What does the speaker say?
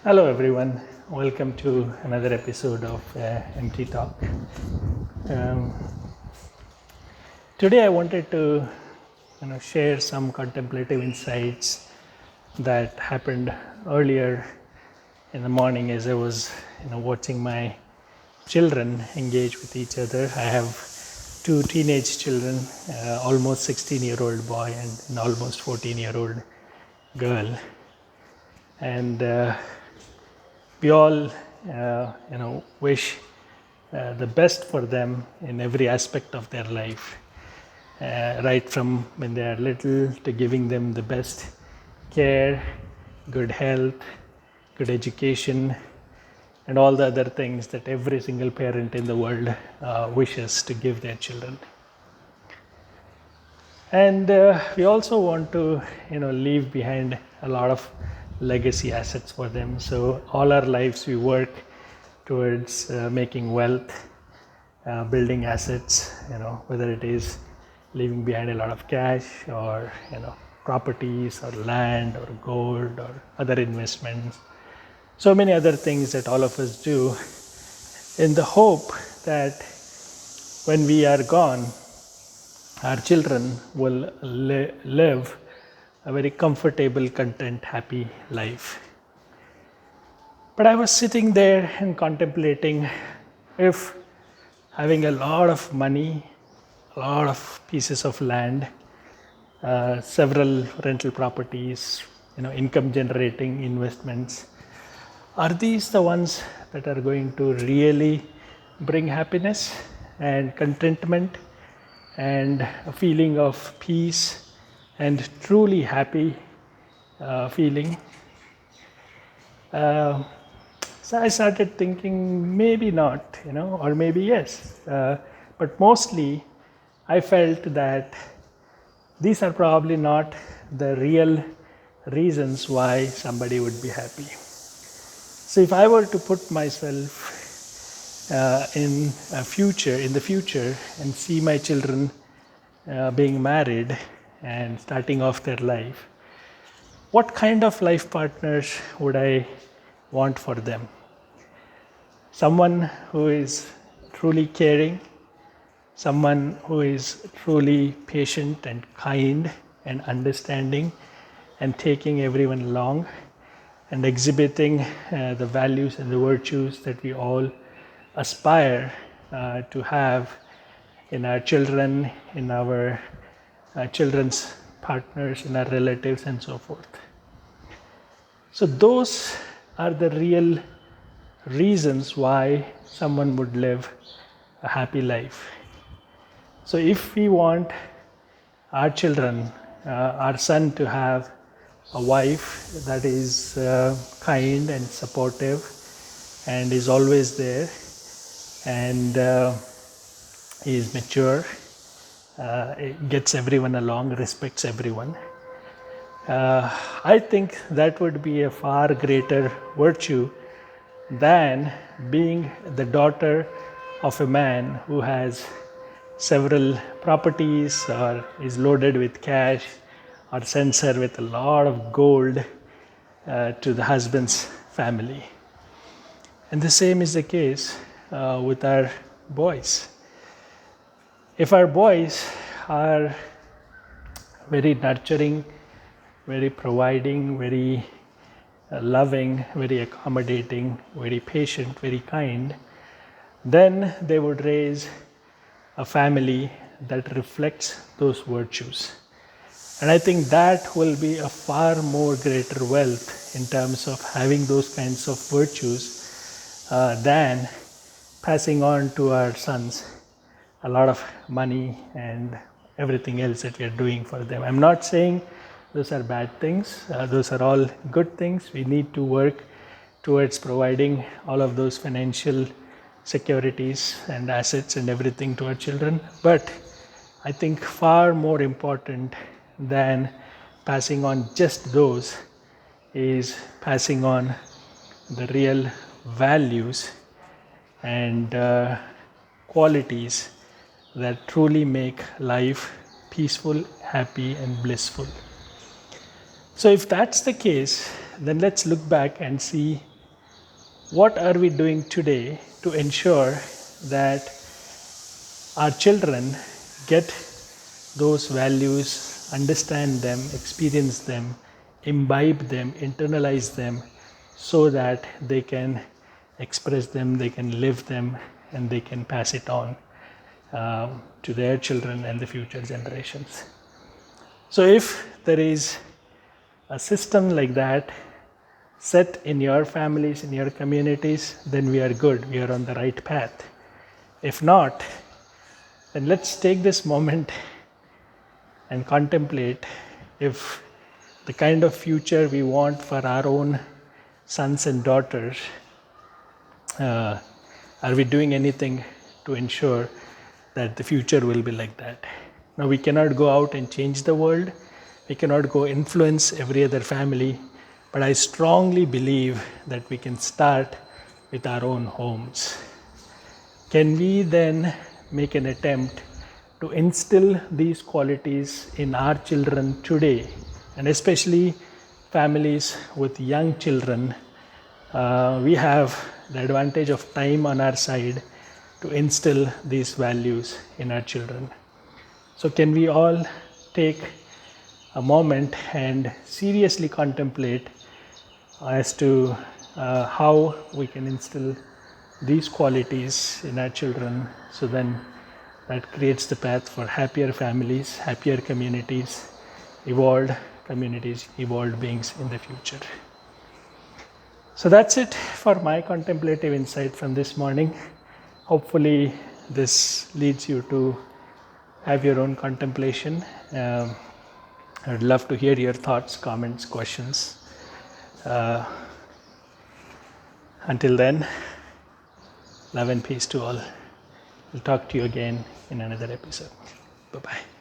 Hello, everyone. Welcome to another episode of Empty Talk. Um, Today, I wanted to, share some contemplative insights that happened earlier in the morning as I was, watching my children engage with each other. I have two teenage children, almost 16-year-old boy and an almost 14-year-old girl, and we all wish the best for them in every aspect of their life, right from when they are little to giving them the best care, good health, good education, and all the other things that every single parent in the world wishes to give their children. And we also want to leave behind a lot of legacy assets for them. So all our lives we work towards making wealth, building assets, whether it is leaving behind a lot of cash or properties or land or gold or other investments, so many other things that all of us do in the hope that when we are gone, our children will live a very comfortable, content, happy life. But I was sitting there and contemplating if having a lot of money, a lot of pieces of land, several rental properties, income generating investments, are these the ones that are going to really bring happiness and contentment and a feeling of peace and truly happy feeling? So I started thinking maybe not, or maybe yes. But mostly I felt that these are probably not the real reasons why somebody would be happy. So if I were to put myself in the future and see my children being married and starting off their life, what kind of life partners would I want for them? Someone who is truly caring, someone who is truly patient and kind and understanding and taking everyone along and exhibiting the values and the virtues that we all aspire to have in our children, in our children's partners, in our relatives, and so forth. So those are the real reasons why someone would live a happy life. So if we want our children, our son to have a wife that is kind and supportive and is always there and is mature, gets everyone along, respects everyone, I think that would be a far greater virtue than being the daughter of a man who has several properties or is loaded with cash or sends her with a lot of gold to the husband's family. And the same is the case with our boys. If our boys are very nurturing, very providing, very loving, very accommodating, very patient, very kind, then they would raise a family that reflects those virtues. And I think that will be a far more greater wealth in terms of having those kinds of virtues than passing on to our sons a lot of money and everything else that we are doing for them. I'm not saying those are bad things. Those are all good things. We need to work towards providing all of those financial securities and assets and everything to our children. But I think far more important than passing on just those is passing on the real values and qualities that truly make life peaceful, happy, and blissful. So if that's the case, then let's look back and see what are we doing today to ensure that our children get those values, understand them, experience them, imbibe them, internalize them, so that they can express them, they can live them, and they can pass it on to their children and the future generations. So if there is a system like that set in your families, in your communities, then we are good, we are on the right path. If not, then let's take this moment and contemplate if the kind of future we want for our own sons and daughters, are we doing anything to ensure that the future will be like that? Now, we cannot go out and change the world, we cannot go influence every other family, but I strongly believe that we can start with our own homes. Can we then make an attempt to instill these qualities in our children today, and especially families with young children? We have the advantage of time on our side to instill these values in our children. So can we all take a moment and seriously contemplate as to how we can instill these qualities in our children, so then that creates the path for happier families, happier communities, evolved communities, evolved beings in the future. So that's it for my contemplative insight from this morning. Hopefully this leads you to have your own contemplation. I'd love to hear your thoughts, comments, questions. Until then, love and peace to all. We'll talk to you again in another episode. Bye-bye.